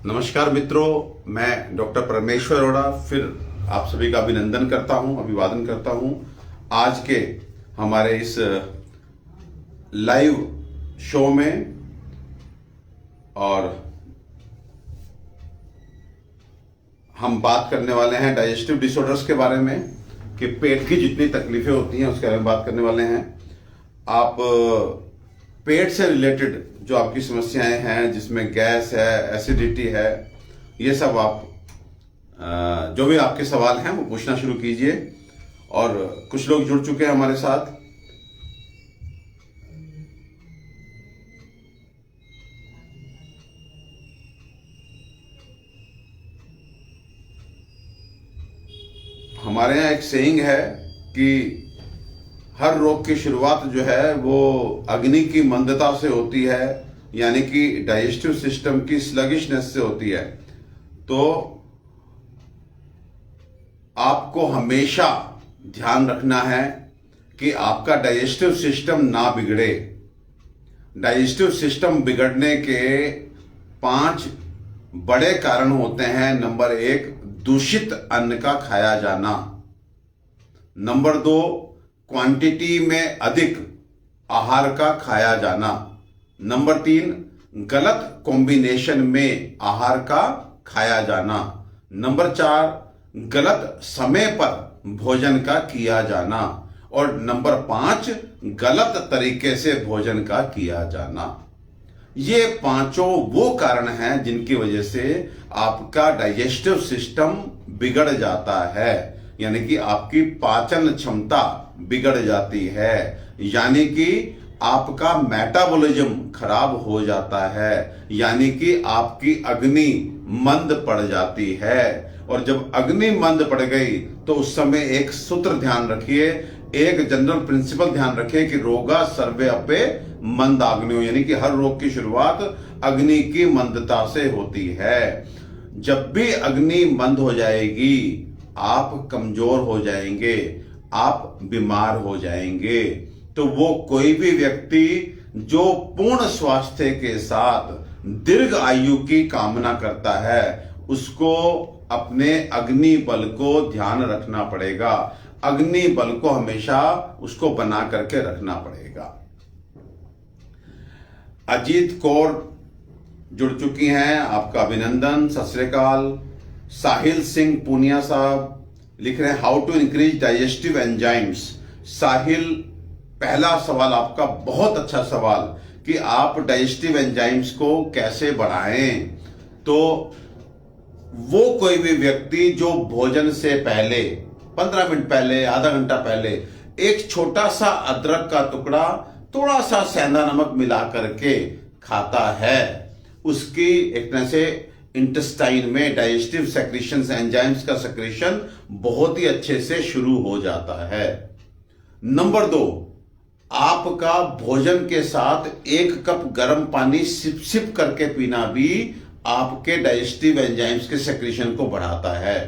नमस्कार मित्रों, मैं डॉक्टर परमेश्वर अरोड़ा फिर आप सभी का अभिनंदन करता हूं, अभिवादन करता हूं। आज के हमारे इस लाइव शो में और हम बात करने वाले हैं डाइजेस्टिव डिसऑर्डर्स के बारे में कि पेट की जितनी तकलीफें होती हैं उसके बारे में बात करने वाले हैं। आप पेट से रिलेटेड जो आपकी समस्याएं हैं, जिसमें गैस है, एसिडिटी है, ये सब आप जो भी आपके सवाल हैं वो पूछना शुरू कीजिए। और कुछ लोग जुड़ चुके हैं हमारे साथ। हमारे यहाँ एक सेइंग है कि हर रोग की शुरुआत जो है वो अग्नि की मंदता से होती है, यानी कि डाइजेस्टिव सिस्टम की स्लगिशनेस से होती है। तो आपको हमेशा ध्यान रखना है कि आपका डाइजेस्टिव सिस्टम ना बिगड़े। डाइजेस्टिव सिस्टम बिगड़ने के 5 बड़े कारण होते हैं। नंबर 1, दूषित अन्न का खाया जाना। नंबर 2, क्वांटिटी में अधिक आहार का खाया जाना। नंबर 3, गलत कॉम्बिनेशन में आहार का खाया जाना। नंबर 4, गलत समय पर भोजन का किया जाना। और नंबर 5, गलत तरीके से भोजन का किया जाना। ये 5 वो कारण हैं जिनकी वजह से आपका डाइजेस्टिव सिस्टम बिगड़ जाता है, यानी कि आपकी पाचन क्षमता बिगड़ जाती है, यानी कि आपका मेटाबॉलिज्म खराब हो जाता है, यानी कि आपकी अग्नि मंद पड़ जाती है। और जब अग्नि मंद पड़ गई तो उस समय एक सूत्र ध्यान रखिए, एक जनरल प्रिंसिपल ध्यान रखिए कि रोगा सर्वे अपे मंदाग्नियो, यानी कि हर रोग की शुरुआत अग्नि की मंदता से होती है। जब भी अग्नि मंद हो जाएगी आप कमजोर हो जाएंगे, आप बीमार हो जाएंगे। तो वो कोई भी व्यक्ति जो पूर्ण स्वास्थ्य के साथ दीर्घ आयु की कामना करता है उसको अपने अग्नि बल को ध्यान रखना पड़ेगा। अग्नि बल को हमेशा उसको बना करके रखना पड़ेगा। अजीत कौर जुड़ चुकी हैं, आपका अभिनंदन, सत श्री अकाल। साहिल सिंह पूनिया साहब लिख रहे हैं how to increase digestive enzymes. Sahil, पहला सवाल आपका बहुत अच्छा सवाल कि आप डाइजेस्टिव एंजाइम्स को कैसे बढ़ाएं। तो वो कोई भी व्यक्ति जो भोजन से पहले 15 मिनट पहले, आधा घंटा पहले एक छोटा सा अदरक का टुकड़ा, थोड़ा सा सेंधा नमक मिला करके खाता है, उसकी एक तरह से इंटेस्टाइन में डाइजेस्टिव सेक्रेशंस, एंजाइम्स का सेक्रेशन बहुत ही अच्छे से शुरू हो जाता है। नंबर 2, आपका भोजन के साथ 1 कप गर्म पानी सिप सिप करके पीना भी आपके डाइजेस्टिव एंजाइम्स के सेक्रेशन को बढ़ाता है।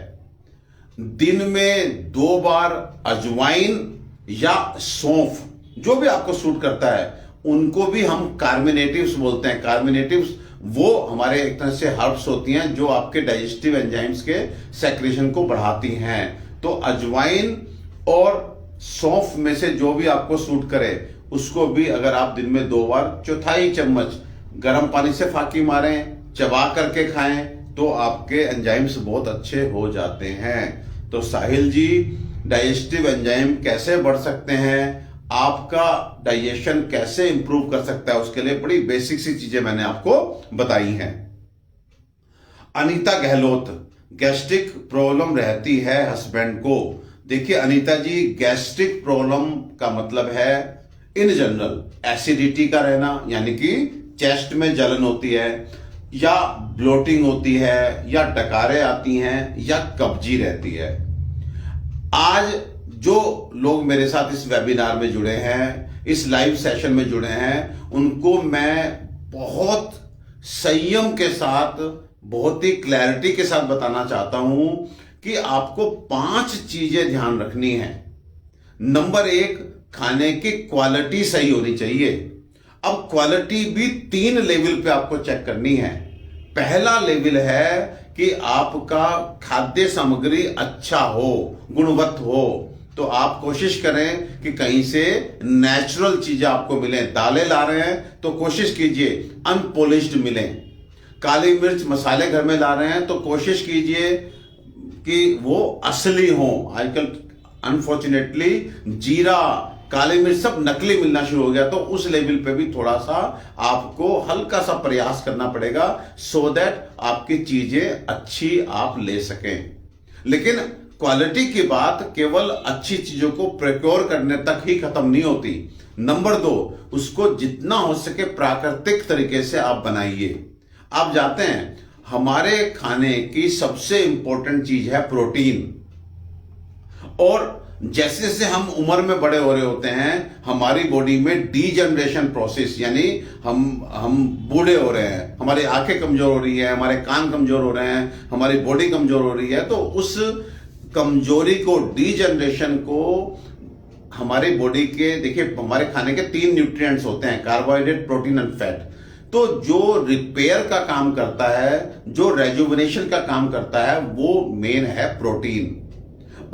दिन में 2 बार अजवाइन या सौंफ, जो भी आपको सूट करता है, उनको भी हम कार्मिनेटिव्स बोलते हैं। कार्मिनेटिव्स वो हमारे एक तरह से हर्ब्स होती हैं जो आपके डाइजेस्टिव एंजाइम्स के सेक्रेशन को बढ़ाती हैं। तो अजवाइन और सौंफ में से जो भी आपको सूट करे उसको भी अगर आप दिन में 2 बार 1/4 चम्मच गर्म पानी से फाकी मारें, चबा करके खाएं, तो आपके एंजाइम्स बहुत अच्छे हो जाते हैं। तो साहिल जी, डाइजेस्टिव एंजाइम कैसे बढ़ सकते हैं, आपका डाइजेशन कैसे इंप्रूव कर सकता है, उसके लिए बड़ी बेसिक सी चीजें मैंने आपको बताई हैं। अनीता गहलोत, गैस्ट्रिक प्रॉब्लम रहती है हस्बैंड को। देखिए अनीता जी, गैस्ट्रिक प्रॉब्लम का मतलब है इन जनरल एसिडिटी का रहना, यानी कि चेस्ट में जलन होती है, या ब्लोटिंग होती है, या डकारें आती हैं, या कब्जी रहती है। आज जो लोग मेरे साथ इस वेबिनार में जुड़े हैं, इस लाइव सेशन में जुड़े हैं, उनको मैं बहुत संयम के साथ, बहुत ही क्लैरिटी के साथ बताना चाहता हूं कि आपको 5 चीजें ध्यान रखनी है। नंबर 1, खाने की क्वालिटी सही होनी चाहिए। अब क्वालिटी भी 3 लेवल पे आपको चेक करनी है। पहला लेवल है कि आपका खाद्य सामग्री अच्छा हो, गुणवत्त हो। तो आप कोशिश करें कि कहीं से नेचुरल चीजें आपको मिले। दालें ला रहे हैं तो कोशिश कीजिए अनपॉलिश्ड मिले। काली मिर्च मसाले घर में ला रहे हैं तो कोशिश कीजिए कि वो असली हो। आजकल अनफॉर्चुनेटली जीरा, काली मिर्च सब नकली मिलना शुरू हो गया, तो उस लेवल पे भी थोड़ा सा आपको हल्का सा प्रयास करना पड़ेगा सो दैट आपकी चीजें अच्छी आप ले सकें। लेकिन क्वालिटी की बात केवल अच्छी चीजों को प्रोक्योर करने तक ही खत्म नहीं होती। नंबर 2, उसको जितना हो सके प्राकृतिक तरीके से आप बनाइए। आप जानते हैं हमारे खाने की सबसे इंपॉर्टेंट चीज है प्रोटीन। और जैसे जैसे हम उम्र में बड़े हो रहे होते हैं, हमारी बॉडी में डीजनरेशन प्रोसेस, यानी हम बूढ़े हो रहे हैं, हमारी आंखें कमजोर हो रही है, हमारे कान कमजोर हो रहे हैं, हमारी बॉडी कमजोर हो रही है। तो उस कमजोरी को, डीजनरेशन को हमारी बॉडी के, देखिए हमारे खाने के 3 न्यूट्रिएंट्स होते हैं, कार्बोहाइड्रेट, प्रोटीन एंड फैट। तो जो रिपेयर का काम करता है, जो रेजुविनेशन का काम करता है, वो मेन है प्रोटीन।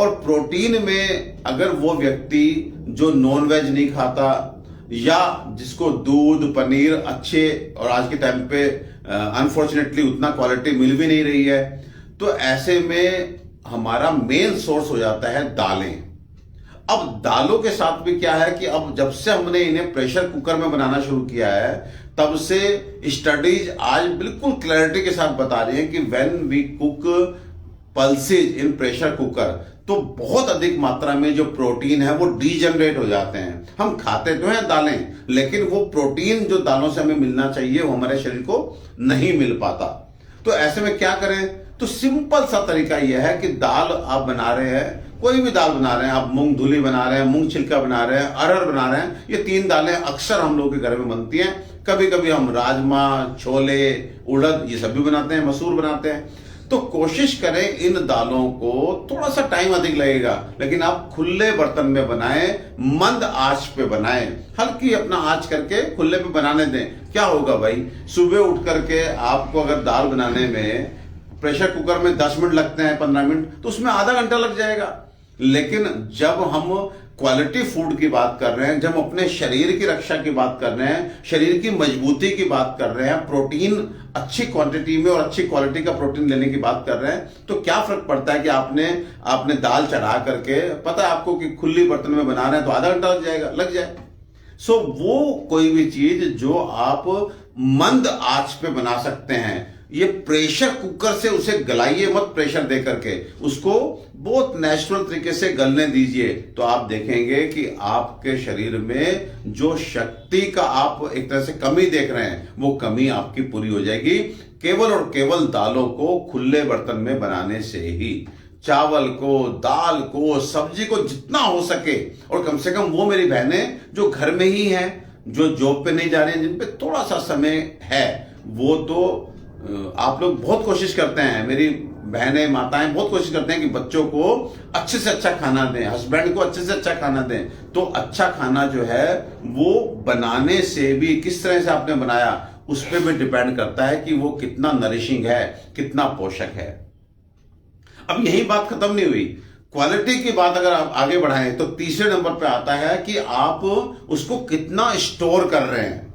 और प्रोटीन में अगर वो व्यक्ति जो नॉनवेज नहीं खाता या जिसको दूध, पनीर अच्छे, और आज के टाइम पे अनफॉर्चुनेटली उतना क्वालिटी मिल भी नहीं रही है, तो ऐसे में हमारा मेन सोर्स हो जाता है दालें। अब दालों के साथ भी क्या है कि अब जब से हमने इन्हें प्रेशर कुकर में बनाना शुरू किया है, तब से स्टडीज आज बिल्कुल क्लैरिटी के साथ बता रही है कि when we cook pulses in pressure cooker, तो बहुत अधिक मात्रा में जो प्रोटीन है वो डीजनरेट हो जाते हैं। हम खाते तो हैं दालें, लेकिन वो प्रोटीन जो दालों से हमें मिलना चाहिए वो हमारे शरीर को नहीं मिल पाता। तो ऐसे में क्या करें? तो सिंपल सा तरीका यह है कि दाल आप बना रहे हैं, कोई भी दाल बना रहे हैं, आप मूंग धुली बना रहे हैं, मूंग छिलका बना रहे हैं, अरहर बना रहे हैं, ये 3 दालें अक्सर हम लोगों के घर में बनती हैं। कभी कभी हम राजमा, छोले, उड़द ये सब भी बनाते हैं, मसूर बनाते हैं। तो कोशिश करें इन दालों को, थोड़ा सा टाइम अधिक लगेगा, लेकिन आप खुले बर्तन में बनाएं, मंद आंच पे बनाएं, हल्की अपना आंच करके खुले पे बनाने दें। क्या होगा भाई, सुबह उठ करके आपको अगर दाल बनाने में प्रेशर कुकर में 10 मिनट लगते हैं, 15 मिनट, तो उसमें आधा घंटा लग जाएगा। लेकिन जब हम क्वालिटी फूड की बात कर रहे हैं, जब अपने शरीर की रक्षा की बात कर रहे हैं, शरीर की मजबूती की बात कर रहे हैं, प्रोटीन अच्छी क्वांटिटी में और अच्छी क्वालिटी का प्रोटीन लेने की बात कर रहे हैं, तो क्या फर्क पड़ता है कि आपने दाल चढ़ा करके, पता है आपको कि खुली बर्तन में बना रहे हैं तो आधा घंटा लग जाए। सो वो कोई भी चीज जो आप मंद आंच पे बना सकते हैं, ये प्रेशर कुकर से उसे गलाइए मत, प्रेशर दे करके उसको बहुत नेचुरल तरीके से गलने दीजिए। तो आप देखेंगे कि आपके शरीर में जो शक्ति का आप एक तरह से कमी देख रहे हैं, वो कमी आपकी पूरी हो जाएगी केवल और केवल दालों को खुले बर्तन में बनाने से ही। चावल को, दाल को, सब्जी को जितना हो सके, और कम से कम वो मेरी बहनें जो घर में ही हैं, जो जॉब पे नहीं जा रही हैं, जिन पे थोड़ा सा समय है, वो तो आप लोग बहुत कोशिश करते हैं, मेरी बहनें, माताएं बहुत कोशिश करते हैं कि बच्चों को अच्छे से अच्छा खाना दें, हस्बैंड को अच्छे से अच्छा खाना दें। तो अच्छा खाना जो है वो बनाने से भी, किस तरह से आपने बनाया उस पर भी डिपेंड करता है कि वो कितना नरिशिंग है, कितना पोषक है। अब यही बात खत्म नहीं हुई, क्वालिटी की बात अगर आप आगे बढ़ाएं तो तीसरे नंबर पे आता है कि आप उसको कितना स्टोर कर रहे हैं।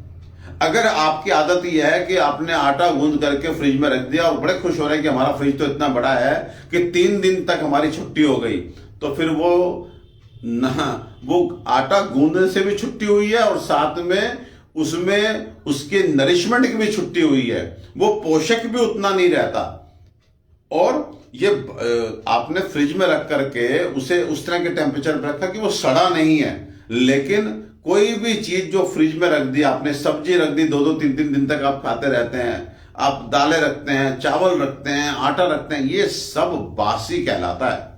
अगर आपकी आदत यह है कि आपने आटा गूंद करके फ्रिज में रख दिया और बड़े खुश हो रहे हैं कि हमारा फ्रिज तो इतना बड़ा है कि 3 दिन तक हमारी छुट्टी हो गई, तो फिर वो आटा गूंदने से भी छुट्टी हुई है और साथ में उसमें उसके नरिशमेंट की भी छुट्टी हुई है, वो पोषक भी उतना नहीं रहता। और ये आपने फ्रिज में रख करके उसे उस तरह के टेम्परेचर पर रखा कि वो सड़ा नहीं है। लेकिन कोई भी चीज जो फ्रिज में रख दी आपने, सब्जी रख दी, 2-2, 3-3 दिन तक आप खाते रहते हैं, आप दालें रखते हैं, चावल रखते हैं, आटा रखते हैं, ये सब बासी कहलाता है।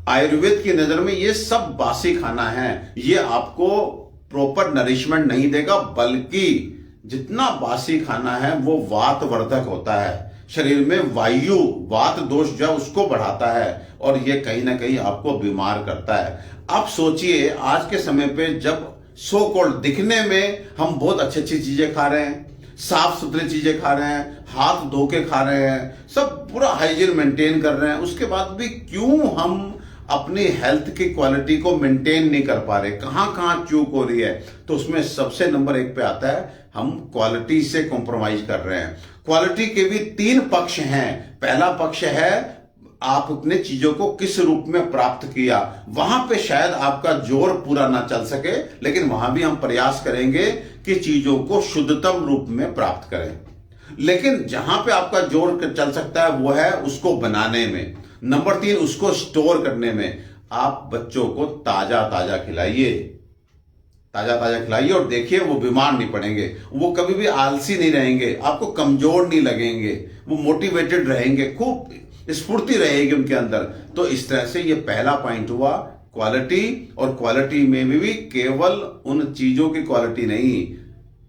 आयुर्वेद की नजर में ये सब बासी खाना है, ये आपको प्रॉपर नरिशमेंट नहीं देगा, बल्कि जितना बासी खाना है वो वातवर्धक होता है, शरीर में वायु, वात दोष जो है उसको बढ़ाता है, और ये कहीं ना कहीं आपको बीमार करता है। आप सोचिए आज के समय पे जब सो कॉल्ड दिखने में हम बहुत अच्छी अच्छी चीजें खा रहे हैं, साफ सुथरी चीजें खा रहे हैं, हाथ धो के खा रहे हैं, सब पूरा हाइजीन मेंटेन कर रहे हैं, उसके बाद भी क्यों हम अपनी हेल्थ की क्वालिटी को मेंटेन नहीं कर पा रहे, कहां कहां चूक हो रही है? तो उसमें सबसे नंबर 1 पे आता है हम क्वालिटी से कॉम्प्रोमाइज कर रहे हैं। क्वालिटी के भी 3 पक्ष हैं। पहला पक्ष है आप अपने चीजों को किस रूप में प्राप्त किया, वहां पे शायद आपका जोर पूरा ना चल सके, लेकिन वहां भी हम प्रयास करेंगे कि चीजों को शुद्धतम रूप में प्राप्त करें। लेकिन जहां पे आपका जोर चल सकता है वो है उसको बनाने में। नंबर 3 उसको स्टोर करने में। आप बच्चों को ताजा ताजा खिलाइए, ताजा ताजा खिलाइए और देखिए वो बीमार नहीं पड़ेंगे, वो कभी भी आलसी नहीं रहेंगे, आपको कमजोर नहीं लगेंगे, वो मोटिवेटेड रहेंगे, खूब स्फूर्ति रहेगी उनके अंदर। तो इस तरह से ये पहला पॉइंट हुआ क्वालिटी। और क्वालिटी में भी केवल उन चीजों की क्वालिटी नहीं,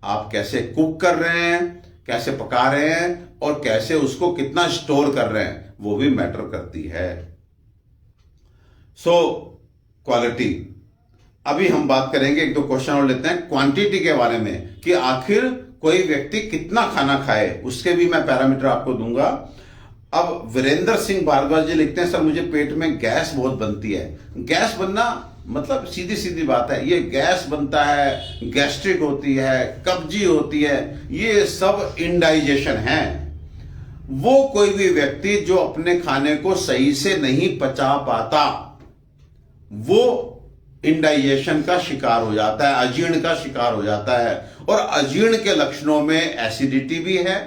आप कैसे कुक कर रहे हैं, कैसे पका रहे हैं और कैसे उसको कितना स्टोर कर रहे हैं, वो भी मैटर करती है। So quality. अभी हम बात करेंगे, 1-2 क्वेश्चन और लेते हैं क्वांटिटी के बारे में, कि आखिर कोई व्यक्ति कितना खाना खाए, उसके भी मैं पैरामीटर आपको दूंगा। अब वीरेंद्र सिंह भारद्वाज जी लिखते हैं, सर मुझे पेट में गैस बहुत बनती है। गैस बनना मतलब सीधी सीधी बात है, ये गैस बनता है, गैस्ट्रिक होती है, कब्जी होती है, ये सब इंडाइजेशन है। वो कोई भी व्यक्ति जो अपने खाने को सही से नहीं पचा पाता, वो इंडाइजेशन का शिकार हो जाता है, अजीर्ण का शिकार हो जाता है। और अजीर्ण के लक्षणों में एसिडिटी भी है,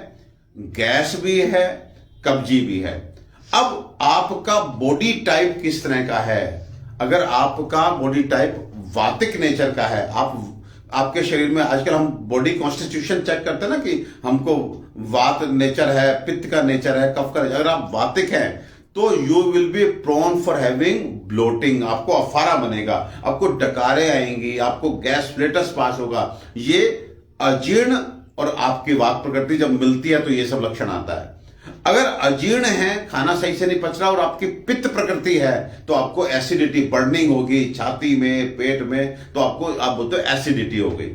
गैस भी है, कब्जी भी है। अब आपका बॉडी टाइप किस तरह का है? अगर आपका बॉडी टाइप वातिक नेचर का है, आपके शरीर में आजकल हम बॉडी कॉन्स्टिट्यूशन चेक करते हैं ना, कि हमको वात नेचर है, पित्त का नेचर है, कफ का, अगर आप वातिक हैं तो you will be prone for having bloating, आपको अफारा बनेगा, आपको डकारें आएंगी, आपको गैस्ट्रेटिस पास होगा। ये अजीर्ण और आपकी वात प्रकृति जब मिलती है तो ये सब लक्षण आता है। अगर अजीर्ण है, खाना सही से नहीं पच रहा और आपकी पित्त प्रकृति है, तो आपको एसिडिटी, बर्निंग होगी छाती में, पेट में, तो आपको आप बोलते हो एसिडिटी हो गई।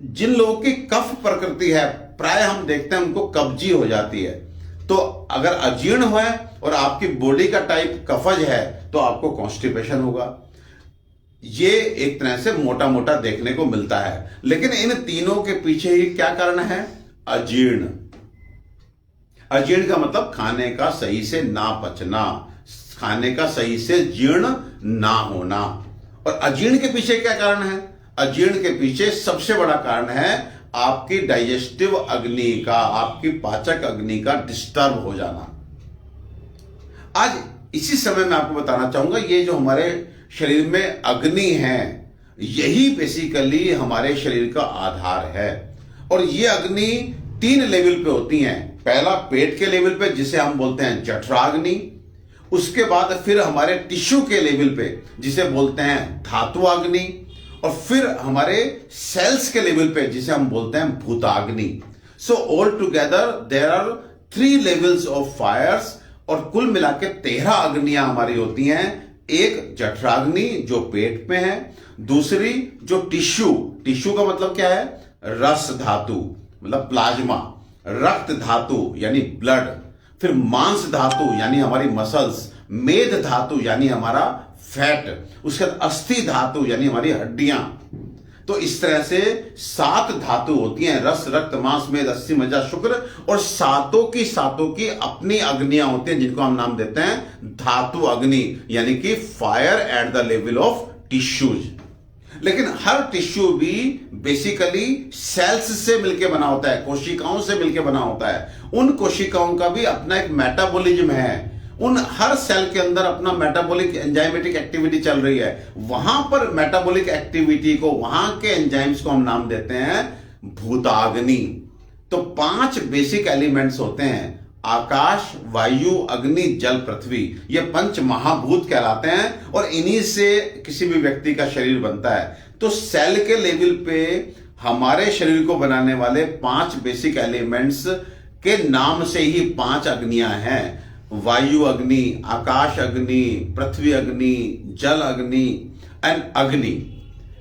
जिन लोगों की कफ प्रकृति है, प्राय हम देखते हैं उनको कब्जी हो जाती है। तो अगर अजीर्ण है और आपकी बॉडी का टाइप कफज है तो आपको कॉन्स्टिपेशन होगा। ये एक तरह से मोटा मोटा देखने को मिलता है। लेकिन इन तीनों के पीछे ही क्या कारण है? अजीर्ण। अजीर्ण का मतलब खाने का सही से ना पचना, खाने का सही से जीर्ण ना होना। और अजीर्ण के पीछे क्या कारण है? अजीर्ण के पीछे सबसे बड़ा कारण है आपकी डाइजेस्टिव अग्नि का, आपकी पाचक अग्नि का डिस्टर्ब हो जाना। आज इसी समय मैं आपको बताना चाहूंगा, ये जो हमारे शरीर में अग्नि है, यही बेसिकली हमारे शरीर का आधार है। और ये अग्नि 3 लेवल पे होती हैं। पहला पेट के लेवल पे, जिसे हम बोलते हैं जठराग्नि। उसके बाद फिर हमारे टिश्यू के लेवल पे, जिसे बोलते हैं धातु अग्नि। और फिर हमारे सेल्स के लेवल पे, जिसे हम बोलते हैं भूताग्नि। So all together there are 3 levels of fires, और कुल मिला के 13 अग्नियां हमारी होती हैं। एक जठराग्नि जो पेट में है, दूसरी जो टिश्यू का मतलब क्या है? रस धातु मतलब प्लाज्मा, रक्त धातु यानी ब्लड, फिर मांस धातु यानी हमारी मसल्स, मेद धातु यानी हमारा फैट, उसके बाद अस्थि धातु यानी हमारी हड्डियां। तो इस तरह से 7 धातु होती हैं, रस, रक्त, मांस, मेद, अस्थि, मज्जा, शुक्र। और सातों की अपनी अग्नियां होती हैं, जिनको हम नाम देते हैं धातु अग्नि, यानी कि fire at the level of tissues. लेकिन हर टिश्यू भी बेसिकली सेल्स से मिलकर बना होता है, कोशिकाओं से मिलकर बना होता है। उन कोशिकाओं का भी अपना एक मेटाबॉलिज्म है, उन हर सेल के अंदर अपना मेटाबॉलिक एंजाइमेटिक एक्टिविटी चल रही है। वहां पर मेटाबॉलिक एक्टिविटी को, वहां के एंजाइम्स को हम नाम देते हैं भूताग्नि। तो 5 बेसिक एलिमेंट्स होते हैं, आकाश, वायु, अग्नि, जल, पृथ्वी। ये 5 महाभूत कहलाते हैं और इन्हीं से किसी भी व्यक्ति का शरीर बनता है। तो सेल के लेवल पे हमारे शरीर को बनाने वाले 5 बेसिक एलिमेंट्स के नाम से ही 5 अग्नियां हैं। वायु अग्नि, आकाश अग्नि, पृथ्वी अग्नि, जल अग्नि एंड अग्नि।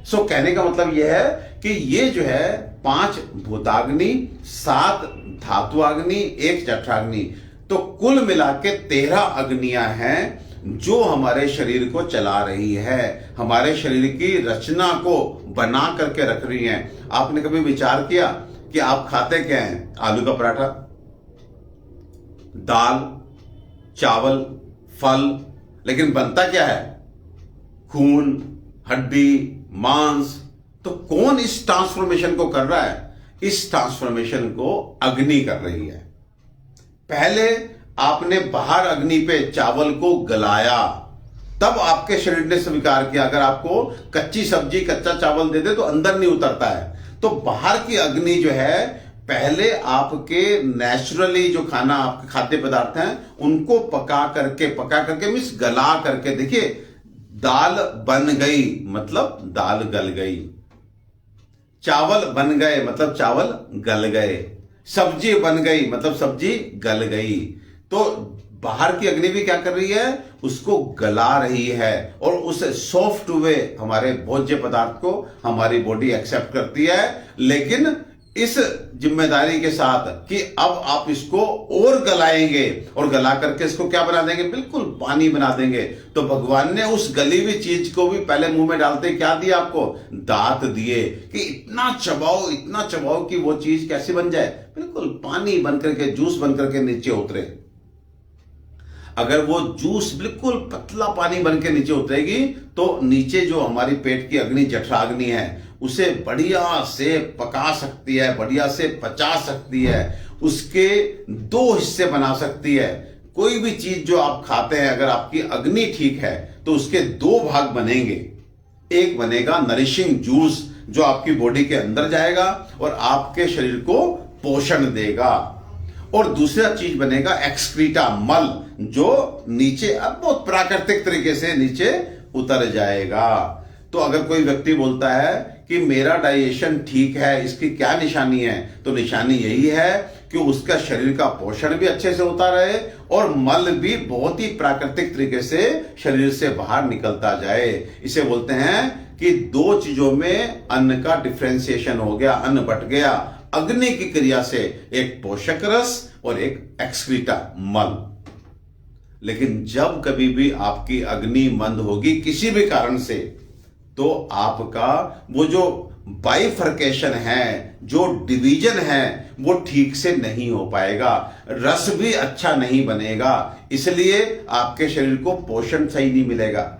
सो कहने का मतलब यह है कि ये जो है 5 भूताग्नि, 7 धातुअग्नि, 1 जठराग्नि। तो कुल मिला के 13 अग्नियां हैं जो हमारे शरीर को चला रही है, हमारे शरीर की रचना को बना करके रख रही हैं। आपने कभी विचार किया कि आप खाते क्या हैं? आलू का पराठा, दाल, चावल, फल, लेकिन बनता क्या है? खून, हड्डी, मांस। तो कौन इस ट्रांसफॉर्मेशन को कर रहा है? इस ट्रांसफॉर्मेशन को अग्नि कर रही है। पहले आपने बाहर अग्नि पे चावल को गलाया, तब आपके शरीर ने स्वीकार किया। अगर आपको कच्ची सब्जी, कच्चा चावल दे दे तो अंदर नहीं उतरता है। तो बाहर की अग्नि जो है, पहले आपके नेचुरली जो खाना, आपके खाद्य पदार्थ हैं, उनको पका करके मीन्स गला करके, देखिए दाल बन गई मतलब दाल गल गई, चावल बन गए मतलब चावल गल गए, सब्जी बन गई मतलब सब्जी गल गई। तो बाहर की अग्नि भी क्या कर रही है? उसको गला रही है, और उस सॉफ्ट वे हमारे भोज्य पदार्थ को हमारी बॉडी एक्सेप्ट करती है। लेकिन इस जिम्मेदारी के साथ कि अब आप इसको और गलाएंगे, और गला करके इसको क्या बना देंगे? बिल्कुल पानी बना देंगे। तो भगवान ने उस गली हुई चीज को भी पहले मुंह में डालते क्या दिया आपको? दांत दिए कि इतना चबाओ कि वो चीज कैसी बन जाए? बिल्कुल पानी बन करके, जूस बन करके नीचे उतरे। अगर वो जूस बिल्कुल पतला पानी बन के नीचे उतरेगी तो नीचे जो हमारी पेट की अग्नि, जठराग्नि है, उसे बढ़िया से पका सकती है, बढ़िया से पचा सकती है, उसके 2 हिस्से बना सकती है। कोई भी चीज जो आप खाते हैं, अगर आपकी अग्नि ठीक है तो उसके 2 भाग बनेंगे। एक बनेगा नरिशिंग जूस जो आपकी बॉडी के अंदर जाएगा और आपके शरीर को पोषण देगा, और दूसरा चीज बनेगा एक्सक्रीटा, मल, जो नीचे अब बहुत प्राकृतिक तरीके से नीचे उतर जाएगा। तो अगर कोई व्यक्ति बोलता है कि मेरा डाइजेशन ठीक है, इसकी क्या निशानी है? तो निशानी यही है कि उसका शरीर का पोषण भी अच्छे से होता रहे और मल भी बहुत ही प्राकृतिक तरीके से शरीर से बाहर निकलता जाए। इसे बोलते हैं कि 2 चीजों में अन्न का डिफरेंशिएशन हो गया, अन्न बट गया अग्नि की क्रिया से, एक पोषक रस और एक एक्सक्रीटा, मल। लेकिन जब कभी भी आपकी अग्नि मंद होगी किसी भी कारण से, तो आपका वो जो बाइफर्केशन है, जो डिवीजन है, वो ठीक से नहीं हो पाएगा, रस भी अच्छा नहीं बनेगा, इसलिए आपके शरीर को पोषण सही नहीं मिलेगा।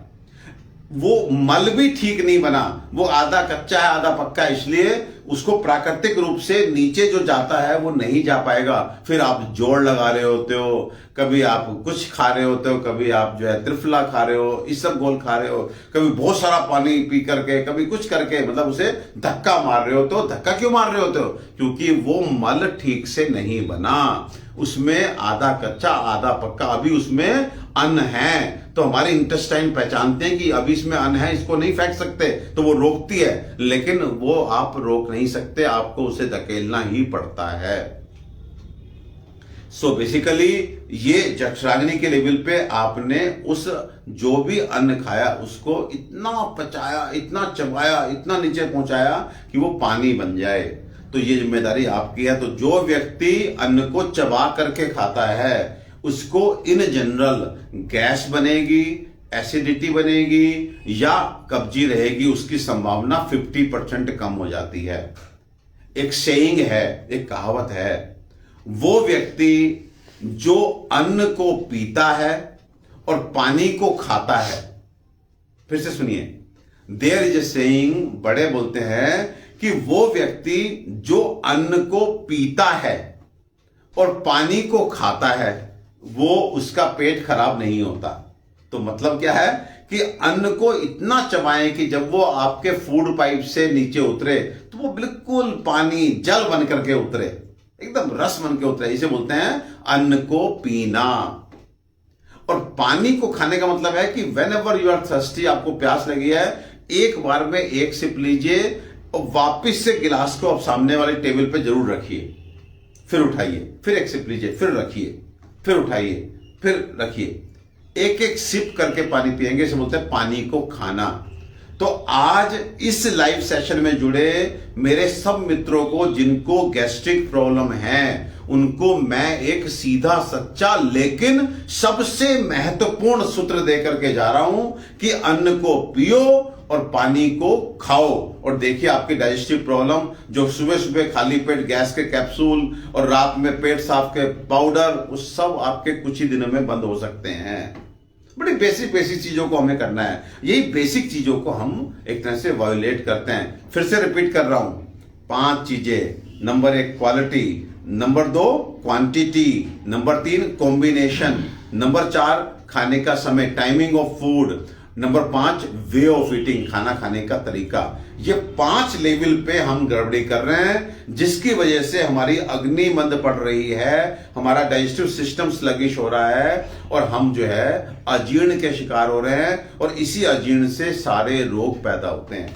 वो मल भी ठीक नहीं बना, वो आधा कच्चा है आधा पक्का, इसलिए उसको प्राकृतिक रूप से नीचे जो जाता है वो नहीं जा पाएगा। फिर आप जोड़ लगा रहे होते हो, कभी आप कुछ खा रहे होते हो, कभी आप जो है त्रिफला खा रहे हो, इसबगोल खा रहे हो, कभी बहुत सारा पानी पी करके, कभी कुछ करके, मतलब उसे धक्का मार रहे होते हो। धक्का क्यों मार रहे होते हो? क्योंकि वो मल ठीक से नहीं बना, उसमें आधा कच्चा आधा पक्का, अभी उसमें अन्न है। तो हमारे इंटेस्टाइन पहचानते हैं कि अभी इसमें अन्न है, इसको नहीं फेंक सकते, तो वो रोकती है, लेकिन वो आप रोक नहीं सकते, आपको उसे धकेलना ही पड़ता है। सो बेसिकली ये जठराग्नि के लेवल पे आपने उस जो भी अन्न खाया उसको इतना पचाया, इतना चबाया, इतना नीचे पहुंचाया कि वो पानी बन जाए। तो ये जिम्मेदारी आपकी है। तो जो व्यक्ति अन्न को चबा करके खाता है उसको इन जनरल गैस बनेगी, एसिडिटी बनेगी या कब्जी रहेगी, उसकी संभावना 50% कम हो जाती है। एक सेइंग है, एक कहावत है, वो व्यक्ति जो अन्न को पीता है और पानी को खाता है, फिर से सुनिए, देयर इज ए सेइंग, बड़े बोलते हैं कि वो व्यक्ति जो अन्न को पीता है और पानी को खाता है वो उसका पेट खराब नहीं होता। तो मतलब क्या है कि अन्न को इतना चबाएं कि जब वो आपके फूड पाइप से नीचे उतरे तो वो बिल्कुल पानी, जल बन करके उतरे, एकदम रस बन के उतरे। इसे बोलते हैं अन्न को पीना। और पानी को खाने का मतलब है कि whenever you are thirsty, आपको प्यास लगी है, एक बार में 1 सिप लीजिए और वापिस से गिलास को आप सामने वाले टेबल पे जरूर रखिए, फिर उठाइए, फिर 1 सिप लीजिए, फिर रखिए, फिर उठाइए, फिर रखिए। 1-1 सिप करके पानी पिएंगे, इसे बोलते हैं पानी को खाना। तो आज इस लाइव सेशन में जुड़े मेरे सब मित्रों को जिनको गैस्ट्रिक प्रॉब्लम है, उनको मैं एक सीधा सच्चा लेकिन सबसे महत्वपूर्ण सूत्र देकर के जा रहा हूं कि अन्न को पियो और पानी को खाओ। और देखिए आपकी डाइजेस्टिव प्रॉब्लम जो सुबह सुबह खाली पेट गैस के कैप्सूल और रात में पेट साफ के पाउडर, वो सब आपके कुछ ही दिनों में बंद हो सकते हैं। बड़ी बेसिक चीजों को हमें करना है। यही बेसिक चीजों को हम एक तरह से वायोलेट करते हैं। फिर से रिपीट कर रहा हूं, 5 चीजें। Number 1 quality, number 2 quantity, number 3 combination, number 4 खाने का समय, timing of food, number 5 way of eating, खाना खाने का तरीका। ये 5 लेवल पे हम गड़बड़ी कर रहे हैं, जिसकी वजह से हमारी अग्नि मंद पड़ रही है, हमारा डाइजेस्टिव सिस्टम स्लगिश हो रहा है और हम जो है अजीर्ण के शिकार हो रहे हैं और इसी अजीर्ण से सारे रोग पैदा होते हैं।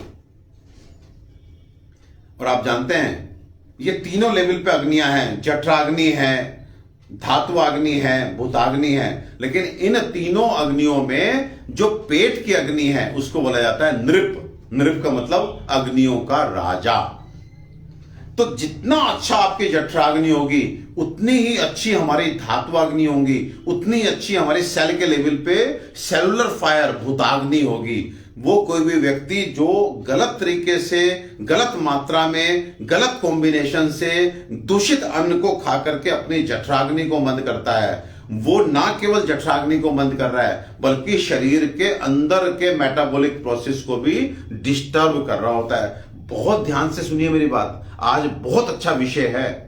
और आप जानते हैं ये तीनों लेवल पे अग्नियां हैं, जठराग्नि है, धात्वाग्नि है, भूताग्नि है, लेकिन इन तीनों अग्नियों में जो पेट की अग्नि है उसको बोला जाता है नृप। नृप का मतलब अग्नियों का राजा। तो जितना अच्छा आपकी जठराग्नि होगी उतनी ही अच्छी हमारी धात्वाग्नि होगी, उतनी अच्छी हमारी सेल के लेवल पे सेलुलर फायर भूताग्नि होगी। वो कोई भी व्यक्ति जो गलत तरीके से, गलत मात्रा में, गलत कॉम्बिनेशन से दूषित अन्न को खा करके अपनी जठराग्नि को मंद करता है, वो ना केवल जठराग्नि को मंद कर रहा है बल्कि शरीर के अंदर के मेटाबॉलिक प्रोसेस को भी डिस्टर्ब कर रहा होता है। बहुत ध्यान से सुनिए मेरी बात, आज बहुत अच्छा विषय है।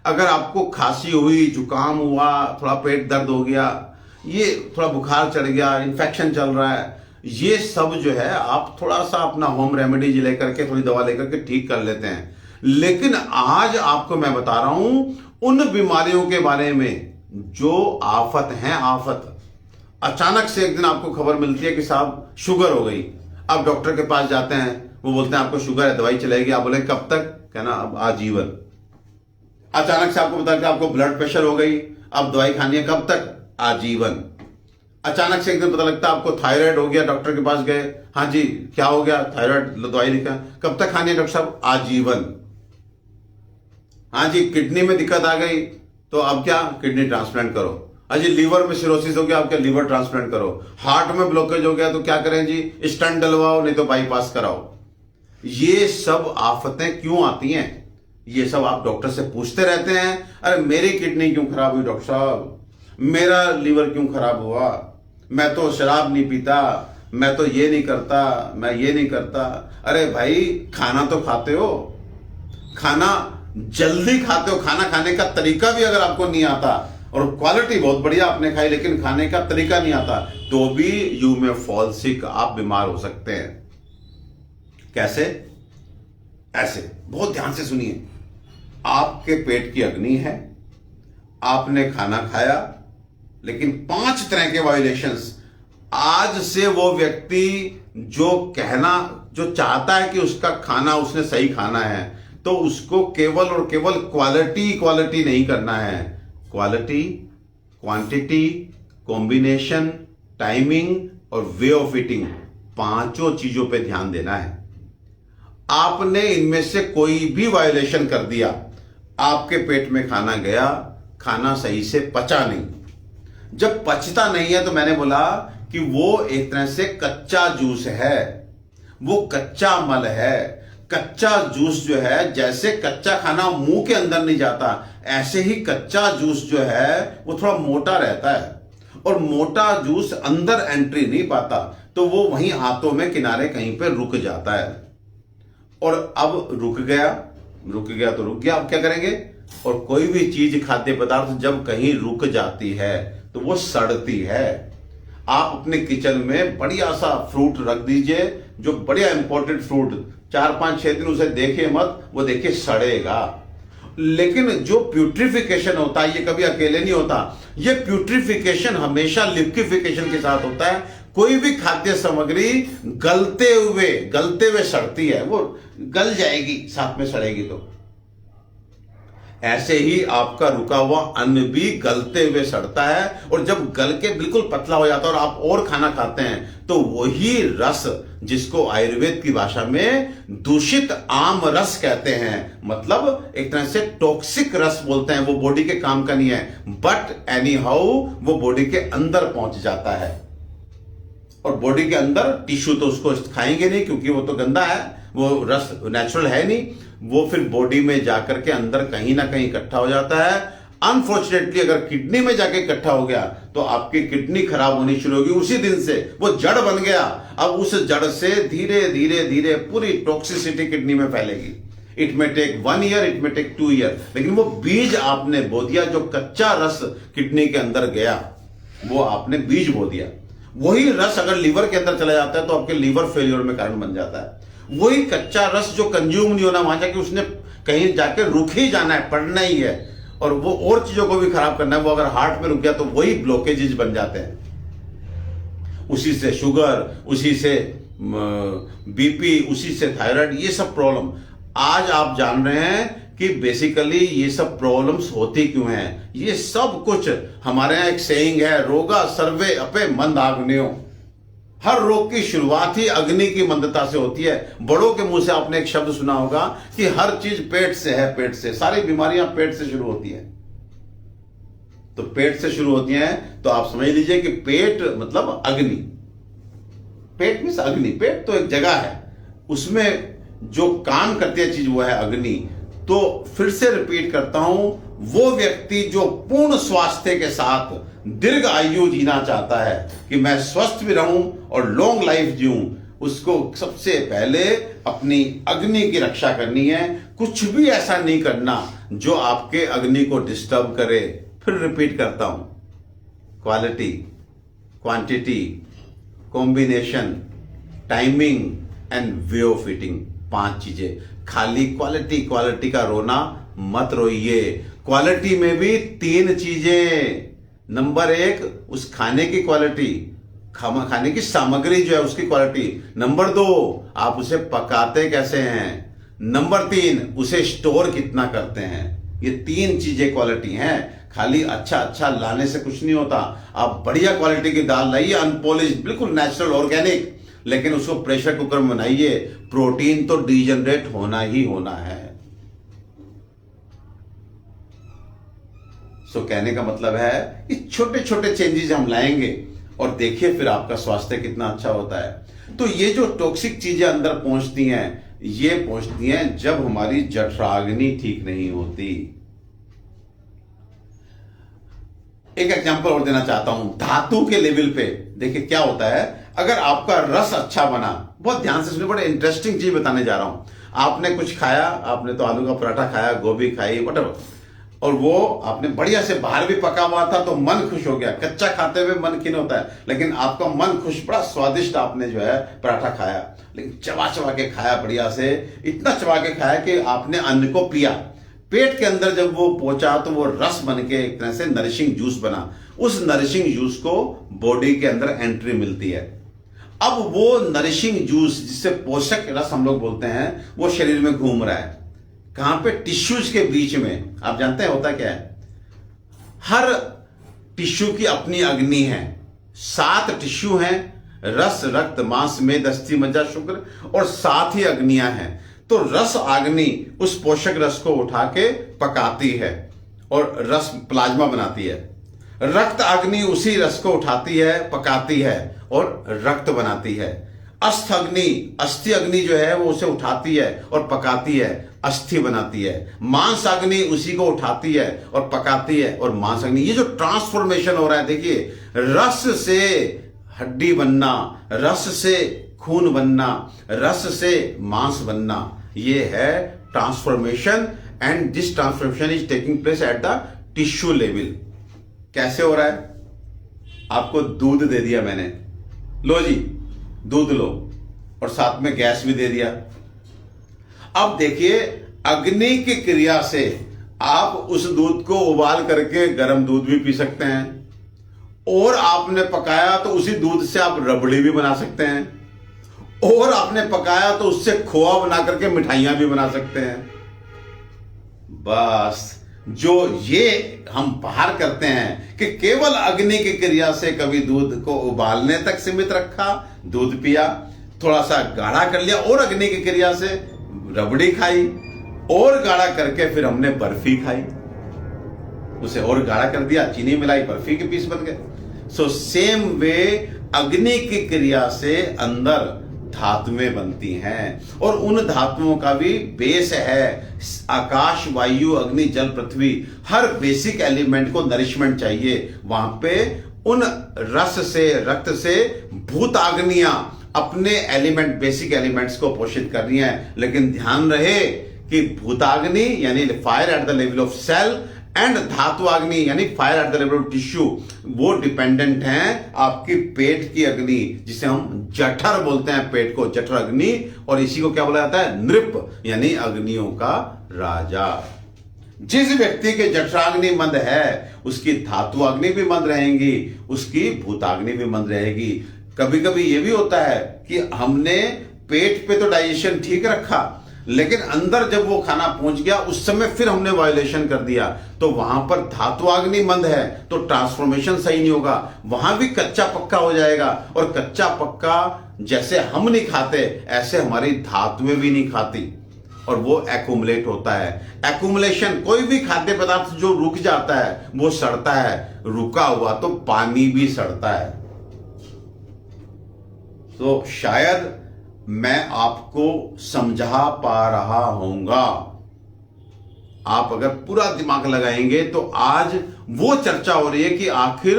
अगर आपको खांसी हुई, जुकाम हुआ, थोड़ा पेट दर्द हो गया, ये थोड़ा बुखार चढ़ गया, इन्फेक्शन चल रहा है, ये सब जो है आप थोड़ा सा अपना होम रेमेडीज लेकर के, थोड़ी दवा लेकर के ठीक कर लेते हैं। लेकिन आज आपको मैं बता रहा हूं उन बीमारियों के बारे में जो आफत है, आफत। अचानक से एक दिन आपको खबर मिलती है कि साहब शुगर हो गई। अब डॉक्टर के पास जाते हैं, वो बोलते हैं आपको शुगर है, दवाई चलेगी। आप बोले कब तक? कहना अब आजीवन। अचानक से आपको पता कि आपको ब्लड प्रेशर हो गई, अब दवाई खानी है, कब तक? आजीवन। अचानक से एक दिन पता लगता है आपको थायराइड हो गया, डॉक्टर के पास गए, हाँ जी क्या हो गया? थायराइड, दवाई लिखा, कब तक खानी है डॉक्टर साहब? आजीवन। हाँ जी किडनी में दिक्कत आ गई तो अब क्या? किडनी ट्रांसप्लांट करो। अजी लीवर में सिरोसिस हो गया, अब क्या? लीवर ट्रांसप्लांट करो। हार्ट में ब्लॉकेज हो गया तो क्या करें जी? स्टंट डलवाओ, नहीं तो बाईपास कराओ। ये सब आफतें क्यों आती हैं? ये सब आप डॉक्टर से पूछते रहते हैं, अरे मेरी किडनी क्यों खराब हुई डॉक्टर साहब, मेरा लीवर क्यों खराब हुआ, मैं तो शराब नहीं पीता, मैं तो ये नहीं करता, मैं ये नहीं करता। अरे भाई खाना तो खाते हो, खाना जल्दी खाते हो, खाना खाने का तरीका भी अगर आपको नहीं आता, और क्वालिटी बहुत बढ़िया आपने खाई लेकिन खाने का तरीका नहीं आता, तो भी यू में फॉल सिक, आप बीमार हो सकते हैं। कैसे? ऐसे, बहुत ध्यान से सुनिए। आपके पेट की अग्नि है, आपने खाना खाया, लेकिन 5 तरह के वायोलेशंस। आज से वो व्यक्ति जो चाहता है कि उसका खाना उसने सही खाना है, तो उसको केवल और केवल क्वालिटी नहीं करना है। क्वालिटी, क्वांटिटी, कॉम्बिनेशन, टाइमिंग और वे ऑफ ईटिंग, 5 चीजों पे ध्यान देना है। आपने इनमें से कोई भी वायोलेशन कर दिया, आपके पेट में खाना गया, खाना सही से पचा नहीं। जब पचता नहीं है तो मैंने बोला कि वो एक तरह से कच्चा जूस है, वो कच्चा मल है। कच्चा जूस जो है, जैसे कच्चा खाना मुंह के अंदर नहीं जाता, ऐसे ही कच्चा जूस जो है वो थोड़ा मोटा रहता है, और मोटा जूस अंदर एंट्री नहीं पाता, तो वो वहीं हाथों में किनारे कहीं पे रुक जाता है। और अब रुक गया तो रुक गया, अब क्या करेंगे? और कोई भी चीज, खाद्य पदार्थ जब कहीं रुक जाती है तो वो सड़ती है। आप अपने किचन में बढ़िया सा फ्रूट रख दीजिए, जो बढ़िया इंपॉर्टेंट फ्रूट, 4-5-6 दिन उसे देखिए मत, वो देखिए सड़ेगा। लेकिन जो प्यूट्रिफिकेशन होता है ये कभी अकेले नहीं होता, ये प्यूट्रिफिकेशन हमेशा लिक्विफिकेशन के साथ होता है। कोई भी खाद्य सामग्री गलते हुए सड़ती है, वो गल जाएगी, साथ में सड़ेगी। तो ऐसे ही आपका रुका हुआ अन्न भी गलते हुए सड़ता है, और जब गल के बिल्कुल पतला हो जाता है और आप और खाना खाते हैं तो वही रस, जिसको आयुर्वेद की भाषा में दूषित आम रस कहते हैं, मतलब एक तरह से टॉक्सिक रस बोलते हैं, वो बॉडी के काम का नहीं है, बट एनी हाउ वो बॉडी के अंदर पहुंच जाता है। और बॉडी के अंदर टिश्यू तो उसको खाएंगे नहीं क्योंकि वो तो गंदा है, वो रस नेचुरल है नहीं, वो फिर बॉडी में जाकर के अंदर कहीं ना कहीं इकट्ठा हो जाता है। अनफॉर्चुनेटली अगर किडनी में जाके इकट्ठा हो गया तो आपकी किडनी खराब होनी शुरू होगी। उसी दिन से वो जड़ बन गया, अब उस जड़ से धीरे धीरे धीरे पूरी टॉक्सिसिटी किडनी में फैलेगी। इट में टेक 1 ईयर, इट में टेक 2 ईयर, लेकिन वो बीज आपने बो दिया, जो कच्चा रस किडनी के अंदर गया वो आपने बीज बो दिया। वही रस अगर लीवर के अंदर चला जाता है तो आपके लीवर फेलियर में कारण बन जाता है। वही कच्चा रस जो कंज्यूम नहीं होना, वहां जाके उसने कहीं जाके रुक ही जाना है, पड़ना ही है, और वो और चीजों को भी खराब करना है। वो अगर हार्ट में रुक गया तो वही ब्लॉकेजेस बन जाते हैं, उसी से शुगर, उसी से बीपी, उसी से थायराइड, ये सब प्रॉब्लम आज आप जान रहे हैं कि बेसिकली ये सब प्रॉब्लम्स होती क्यों हैं। ये सब कुछ हमारे यहाँ एक सेइंग है, रोगा सर्वे अपे मंदाग्नियों। हर रोग की शुरुआत ही अग्नि की मंदता से होती है। बड़ों के मुंह से आपने एक शब्द सुना होगा कि हर चीज पेट से है, पेट से सारी बीमारियां पेट से शुरू होती हैं। तो पेट से शुरू होती हैं तो आप समझ लीजिए कि पेट मतलब अग्नि, पेट मीन्स अग्नि। पेट तो एक जगह है, उसमें जो काम करती है चीज वो है अग्नि। तो फिर से रिपीट करता हूं, वो व्यक्ति जो पूर्ण स्वास्थ्य के साथ दीर्घ आयु जीना चाहता है कि मैं स्वस्थ भी रहूं और लॉन्ग लाइफ जीऊं, उसको सबसे पहले अपनी अग्नि की रक्षा करनी है। कुछ भी ऐसा नहीं करना जो आपके अग्नि को डिस्टर्ब करे। फिर रिपीट करता हूं, quality, quantity, combination, timing and way of eating, 5 चीजें। खाली क्वालिटी क्वालिटी का रोना मत रोइए। क्वालिटी में भी 3 चीजें। नंबर 1 उस खाने की क्वालिटी, खाने की सामग्री जो है उसकी क्वालिटी। नंबर 2 आप उसे पकाते कैसे हैं। नंबर 3 उसे स्टोर कितना करते हैं। ये 3 चीजें क्वालिटी हैं। खाली अच्छा अच्छा लाने से कुछ नहीं होता। आप बढ़िया क्वालिटी की दाल लाइए, अनपॉलिश्ड, बिल्कुल नेचुरल ऑर्गेनिक, लेकिन उसको प्रेशर कुकर में बनाइए। प्रोटीन तो डीजनरेट होना ही होना है। सो कहने का मतलब है कि छोटे छोटे चेंजेस हम लाएंगे और देखिए फिर आपका स्वास्थ्य कितना अच्छा होता है। तो ये जो टॉक्सिक चीजें अंदर पहुंचती हैं, ये पहुंचती हैं जब हमारी जठराग्नि ठीक नहीं होती। एक एग्जांपल और देना चाहता हूं धातु के लेवल पे। देखिए क्या होता है, अगर आपका रस अच्छा बना, बहुत ध्यान से सुनिए, बड़े इंटरेस्टिंग चीज बताने जा रहा हूं। आपने कुछ खाया, आपने तो आलू का पराठा खाया, गोभी खाई, वटएवर, और वो आपने बढ़िया से बाहर भी पका हुआ था तो मन खुश हो गया। कच्चा खाते हुए मन खिन होता है, लेकिन आपका मन खुश, बड़ा स्वादिष्ट आपने जो है पराठा खाया, लेकिन चबा चबा के खाया, बढ़िया से, इतना चबा के खाया कि आपने अन्न को पिया। पेट के अंदर जब वो पहुंचा तो वो रस बन के एक तरह से नरिशिंग जूस बना। उस नरिशिंग जूस को बॉडी के अंदर एंट्री मिलती है। अब वो नरिशिंग जूस, जिससे पोषक रस हम लोग बोलते हैं, वो शरीर में घूम रहा है। कहां पे? टिश्यूज के बीच में। आप जानते हैं होता क्या है, हर टिश्यू की अपनी अग्नि है। 7 टिश्यू हैं, रस, रक्त, मांस, मेद, अस्थि, मज्जा, शुक्र, और 7 ही अग्नियां हैं। तो रस अग्नि उस पोषक रस को उठा के पकाती है और रस प्लाज्मा बनाती है। रक्त अग्नि उसी रस को उठाती है, पकाती है और रक्त बनाती है। अस्थ अग्नि, अस्थि अग्नि जो है वो उसे उठाती है और पकाती है, अस्थि बनाती है। मांस अग्नि उसी को उठाती है और पकाती है और मांस अग्नि। ये जो ट्रांसफॉर्मेशन हो रहा है, देखिए, रस से हड्डी बनना, रस से खून बनना, रस से मांस बनना, ये है transformation. And this transformation is taking place at the tissue level. कैसे हो रहा है? आपको दूध दे दिया मैंने, लो जी दूध लो, और साथ में गैस भी दे दिया। अब देखिए, अग्नि की क्रिया से आप उस दूध को उबाल करके गर्म दूध भी पी सकते हैं, और आपने पकाया तो उसी दूध से आप रबड़ी भी बना सकते हैं, और आपने पकाया तो उससे खोआ बना करके मिठाइयां भी बना सकते हैं। बस जो ये हम बाहर करते हैं कि केवल अग्नि की क्रिया से कभी दूध को उबालने तक सीमित रखा, दूध पिया, थोड़ा सा गाढ़ा कर लिया और अग्नि की क्रिया से रबड़ी खाई और गाढ़ा करके फिर हमने बर्फी खाई, उसे और गाढ़ा कर दिया, चीनी मिलाई, बर्फी के पीस बन गए। सो सेम वे अग्नि की क्रिया से अंदर धातुएं बनती हैं और उन धातुओं का भी बेस है आकाश, वायु, अग्नि, जल, पृथ्वी। हर बेसिक एलिमेंट को नरिशमेंट चाहिए। वहां पे उन रस से, रक्त से भूताग्नियां अपने एलिमेंट, बेसिक एलिमेंट्स को पोषित कर रही हैं। लेकिन ध्यान रहे कि भूताग्नि यानी fire at the level of cell and धातुअग्नि यानी fire at the level of tissue, वो डिपेंडेंट हैं आपकी पेट की अग्नि, जिसे हम जठर बोलते हैं, पेट को जठर अग्नि, और इसी को क्या बोला जाता है? नृप यानी अग्नियों का राजा। जिस व्यक्ति के जठराग्नि मंद है उसकी धातुअग्नि भी मंद रहेंगी, उसकी भूताग्नि भी मंद रहेगी। कभी कभी यह भी होता है कि हमने पेट पे तो डाइजेशन ठीक रखा, लेकिन अंदर जब वो खाना पहुंच गया उस समय फिर हमने वायोलेशन कर दिया, तो वहां पर धातुअग्नि मंद है तो ट्रांसफॉर्मेशन सही नहीं होगा, वहां भी कच्चा पक्का हो जाएगा। और कच्चा पक्का जैसे हम नहीं खाते ऐसे हमारी धातुएं भी नहीं खाती और वो एक्यूमुलेट होता है। एक्यूमुलेशन, कोई भी खाद्य पदार्थ जो रुक जाता है वो सड़ता है, रुका हुआ तो पानी भी सड़ता है। तो शायद मैं आपको समझा पा रहा होऊंगा। आप अगर पूरा दिमाग लगाएंगे तो आज वो चर्चा हो रही है कि आखिर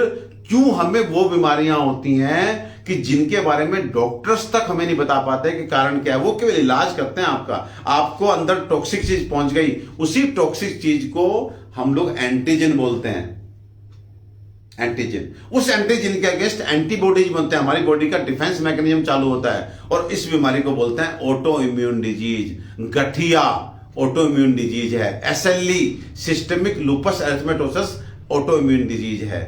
क्यों हमें वो बीमारियां होती हैं कि जिनके बारे में डॉक्टर्स तक हमें नहीं बता पाते कि कारण क्या है। वो केवल इलाज करते हैं आपको अंदर टॉक्सिक चीज पहुंच गई, उसी टॉक्सिक चीज को हम लोग एंटीजन बोलते हैं। एंटीजन, उस एंटीजन के अगेंस्ट एंटीबॉडीज बनते हैं, हमारी बॉडी का डिफेंस मैकेनिज्म चालू होता है और इस बीमारी को बोलते हैं ऑटो इम्यून डिजीज। गठिया ऑटो इम्यून डिजीज है, SLE systemic lupus erythematosus auto immune disease है।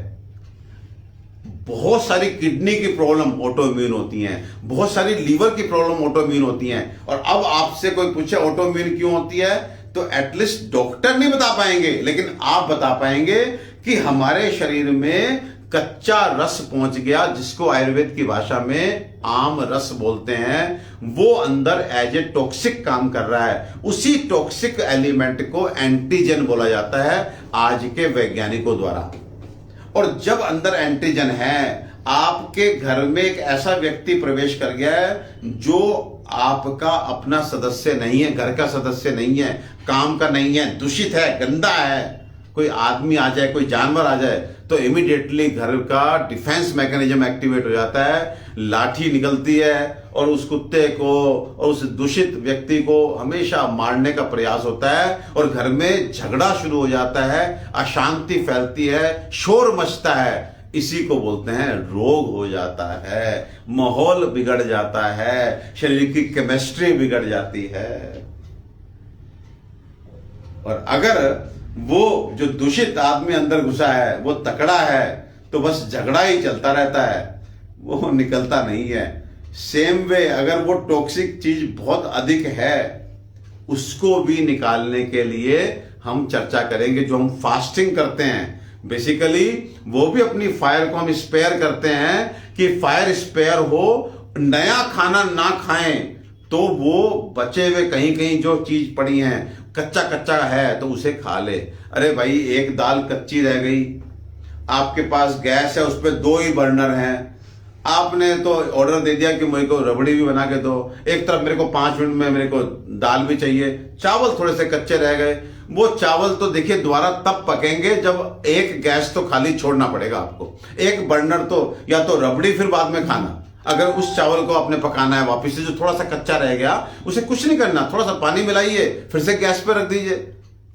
बहुत सारी किडनी की प्रॉब्लम ऑटो इम्यून होती हैं, बहुत सारी लीवर की प्रॉब्लम ऑटो इम्यून होती हैं। और अब आपसे कोई पूछे ऑटो इम्यून क्यों होती है तो एटलीस्ट डॉक्टर नहीं बता पाएंगे, लेकिन आप बता पाएंगे कि हमारे शरीर में कच्चा रस पहुंच गया, जिसको आयुर्वेद की भाषा में आम रस बोलते हैं, वो अंदर एज ए टॉक्सिक काम कर रहा है। उसी टॉक्सिक एलिमेंट को एंटीजन बोला जाता है आज के वैज्ञानिकों द्वारा। और जब अंदर एंटीजन है, आपके घर में एक ऐसा व्यक्ति प्रवेश कर गया है जो आपका अपना सदस्य नहीं है, घर का सदस्य नहीं है, काम का नहीं है, दूषित है, गंदा है, कोई आदमी आ जाए, कोई जानवर आ जाए तो इमीडिएटली घर का डिफेंस मैकेनिज्म एक्टिवेट हो जाता है, लाठी निकलती है और उस कुत्ते को और उस दूषित व्यक्ति को हमेशा मारने का प्रयास होता है और घर में झगड़ा शुरू हो जाता है, अशांति फैलती है, शोर मचता है। इसी को बोलते हैं रोग हो जाता है, माहौल बिगड़ जाता है, शरीर की केमिस्ट्री बिगड़ जाती है। और अगर वो जो दूषित आदमी अंदर घुसा है वो तकड़ा है तो बस झगड़ा ही चलता रहता है, वो निकलता नहीं है। सेम वे अगर वो टॉक्सिक चीज बहुत अधिक है उसको भी निकालने के लिए हम चर्चा करेंगे। जो हम फास्टिंग करते हैं बेसिकली वो भी अपनी फायर को हम स्पेयर करते हैं कि फायर स्पेयर हो, नया खाना ना खाएं तो वो बचे हुए कहीं कहीं जो चीज पड़ी है, कच्चा कच्चा है तो उसे खा ले। अरे भाई एक दाल कच्ची रह गई, आपके पास गैस है, उस पर 2 ही बर्नर हैं, आपने तो ऑर्डर दे दिया कि मेरे को रबड़ी भी बना के दो, एक तरफ मेरे को 5 मिनट में मेरे को दाल भी चाहिए, चावल थोड़े से कच्चे रह गए। वो चावल तो देखिए दोबारा तब पकेंगे जब एक गैस तो खाली छोड़ना पड़ेगा आपको, एक बर्नर तो, या तो रबड़ी फिर बाद में खाना। अगर उस चावल को आपने पकाना है वापिस से, जो थोड़ा सा कच्चा रह गया उसे कुछ नहीं करना, थोड़ा सा पानी मिलाइए, फिर से गैस पे रख दीजिए,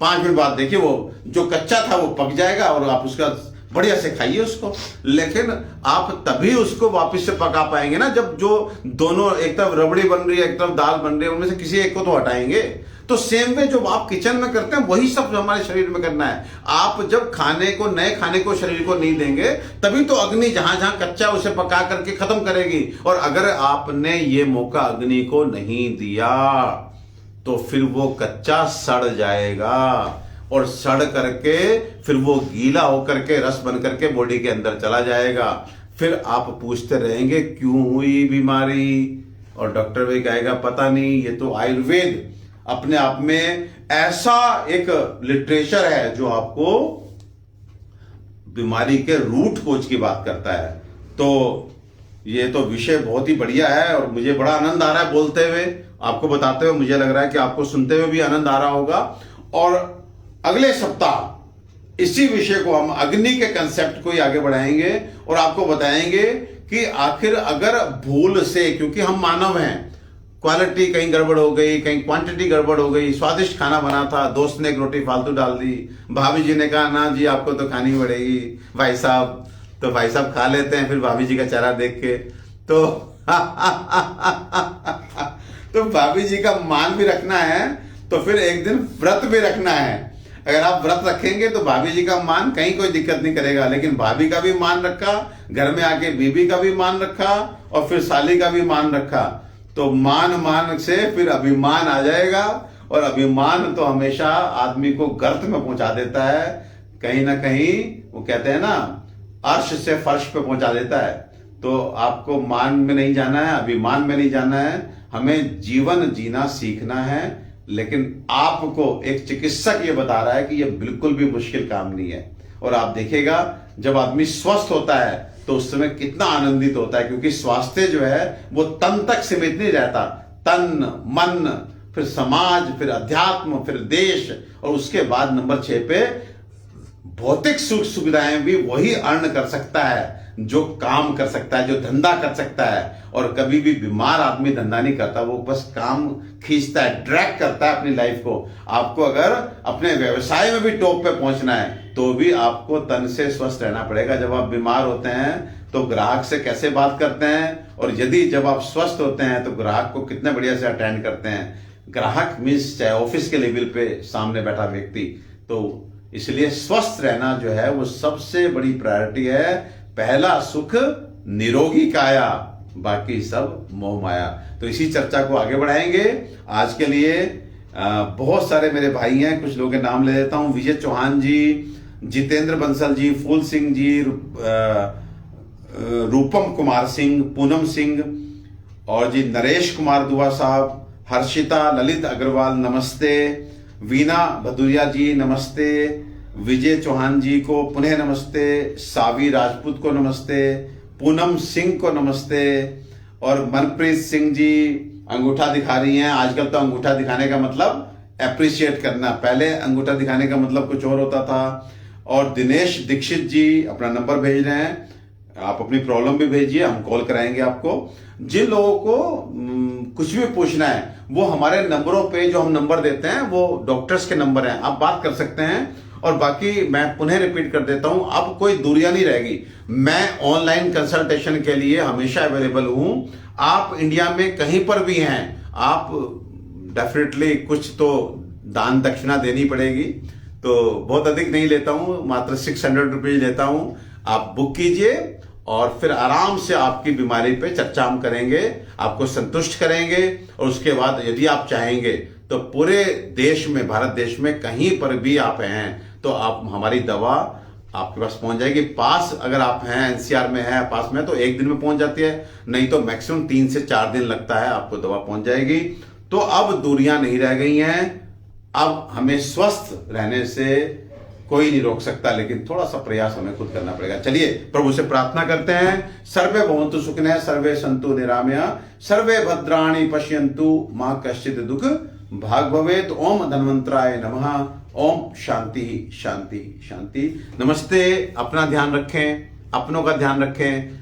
5 मिनट बाद देखिए वो जो कच्चा था वो पक जाएगा और आप उसका बढ़िया से खाइए उसको। लेकिन आप तभी उसको वापस से पका पाएंगे ना जब जो दोनों, एक तरफ रबड़ी बन रही है एक तरफ दाल बन रही है, उनमें से किसी एक को तो हटाएंगे। तो सेम वे जो आप किचन में करते हैं वही सब हमारे शरीर में करना है। आप जब खाने को, नए खाने को शरीर को नहीं देंगे तभी तो अग्नि जहां जहां कच्चा उसे पका करके खत्म करेगी। और अगर आपने ये मौका अग्नि को नहीं दिया तो फिर वो कच्चा सड़ जाएगा और सड़ करके फिर वो गीला होकर के रस बन करके बॉडी के अंदर चला जाएगा। फिर आप पूछते रहेंगे क्यों हुई बीमारी, और डॉक्टर भी कहेगा पता नहीं। ये तो आयुर्वेद अपने आप में ऐसा एक लिटरेचर है जो आपको बीमारी के रूट कोज की बात करता है। तो ये तो विषय बहुत ही बढ़िया है और मुझे बड़ा आनंद आ रहा है बोलते हुए, आपको बताते हुए। मुझे लग रहा है कि आपको सुनते हुए भी आनंद आ रहा होगा। और अगले सप्ताह इसी विषय को हम अग्नि के कंसेप्ट को ही आगे बढ़ाएंगे और आपको बताएंगे कि आखिर अगर भूल से, क्योंकि हम मानव हैं, क्वालिटी कहीं गड़बड़ हो गई, कहीं क्वांटिटी गड़बड़ हो गई, स्वादिष्ट खाना बना था, दोस्त ने एक रोटी फालतू डाल दी, भाभी जी ने कहा ना जी आपको तो खानी पड़ेगी भाई साहब, तो भाई साहब खा लेते हैं फिर भाभी जी का चेहरा देख के, तो तो भाभी जी का मान भी रखना है, तो फिर एक दिन व्रत भी रखना है। अगर आप व्रत रखेंगे तो भाभी जी का मान कहीं कोई दिक्कत नहीं करेगा, लेकिन भाभी का भी मान रखा, घर में आके बीबी का भी मान रखा और फिर साली का भी मान रखा, तो मान से फिर अभिमान आ जाएगा। और अभिमान तो हमेशा आदमी को गर्त में पहुंचा देता है, कहीं ना कहीं वो कहते हैं ना अर्श से फर्श पे पहुंचा देता है। तो आपको मान में नहीं जाना है, अभिमान में नहीं जाना है, हमें जीवन जीना सीखना है। लेकिन आपको एक चिकित्सक ये बता रहा है कि ये बिल्कुल भी मुश्किल काम नहीं है। और आप देखिएगा जब आदमी स्वस्थ होता है तो उस समय कितना आनंदित होता है, क्योंकि स्वास्थ्य जो है वो तन तक सीमित नहीं रहता। तन, मन, फिर समाज, फिर अध्यात्म, फिर देश, और उसके बाद नंबर 6 पे भौतिक सुख सुविधाएं भी वही अर्न कर सकता है जो काम कर सकता है, जो धंधा कर सकता है। और कभी भी बीमार आदमी धंधा नहीं करता, वो बस काम खींचता है, ड्रैग करता है अपनी लाइफ को। आपको अगर अपने व्यवसाय में भी टॉप पे पहुंचना है तो भी आपको तन से स्वस्थ रहना पड़ेगा। जब आप बीमार होते हैं तो ग्राहक से कैसे बात करते हैं, और यदि जब आप स्वस्थ होते हैं तो ग्राहक को कितने बढ़िया से अटेंड करते हैं। ग्राहक मीन्स चाहे ऑफिस के लेवल पे सामने बैठा व्यक्ति। तो इसलिए स्वस्थ रहना जो है वो सबसे बड़ी प्रायोरिटी है। पहला सुख निरोगी काया, बाकी सब मोह माया। तो इसी चर्चा को आगे बढ़ाएंगे। आज के लिए बहुत सारे मेरे भाई हैं, कुछ लोगों के नाम ले लेता हूं। विजय चौहान जी, जितेंद्र बंसल जी, फूल सिंह जी, रूपम कुमार सिंह, पूनम सिंह, और जी नरेश कुमार दुआ साहब, हर्षिता, ललित अग्रवाल नमस्ते, वीना भदुरिया जी नमस्ते, विजय चौहान जी को पुनः नमस्ते, सावी राजपूत को नमस्ते, पूनम सिंह को नमस्ते, और मनप्रीत सिंह जी अंगूठा दिखा रही हैं। आजकल तो अंगूठा दिखाने का मतलब अप्रिशिएट करना, पहले अंगूठा दिखाने का मतलब कुछ और होता था। और दिनेश दीक्षित जी अपना नंबर भेज रहे हैं, आप अपनी प्रॉब्लम भी भेजिए, हम कॉल कराएंगे आपको। जिन लोगों को कुछ भी पूछना है वो हमारे नंबरों पे, जो हम नंबर देते हैं वो डॉक्टर्स के नंबर हैं, आप बात कर सकते हैं। और बाकी मैं पुनः रिपीट कर देता हूं, अब कोई दूरियां नहीं रहेगी। मैं ऑनलाइन कंसल्टेशन के लिए हमेशा अवेलेबल हूं। आप इंडिया में कहीं पर भी हैं, आप डेफिनेटली कुछ तो दान दक्षिणा देनी पड़ेगी, तो बहुत अधिक नहीं लेता हूं, मात्र 600 रुपीज लेता हूं। आप बुक कीजिए और फिर आराम से आपकी बीमारी पे चर्चा हम करेंगे, आपको संतुष्ट करेंगे। और उसके बाद यदि आप चाहेंगे तो पूरे देश में, भारत देश में कहीं पर भी आप हैं तो आप हमारी दवा आपके पास पहुंच जाएगी। पास अगर आप हैं, एनसीआर में है, पास में, तो एक दिन में पहुंच जाती है, नहीं तो मैक्सिमम 3 से 4 दिन लगता है, आपको दवा पहुंच जाएगी। तो अब दूरियां नहीं रह गई हैं। अब हमें स्वस्थ रहने से कोई नहीं रोक सकता, लेकिन थोड़ा सा प्रयास हमें खुद करना पड़ेगा। चलिए प्रभु से प्रार्थना करते हैं। सर्वे भवन्तु सुखिनः, सर्वे सन्तु निरामया, सर्वे भद्राणि पश्यन्तु, मा कश्चित् दुःख भाग भवेत्। ओम धन्वंतराय नमः। ओम शांति शांति शांति। नमस्ते। अपना ध्यान रखें, अपनों का ध्यान रखें।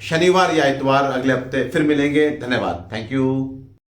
शनिवार या इतवार अगले हफ्ते फिर मिलेंगे। धन्यवाद। Thank you.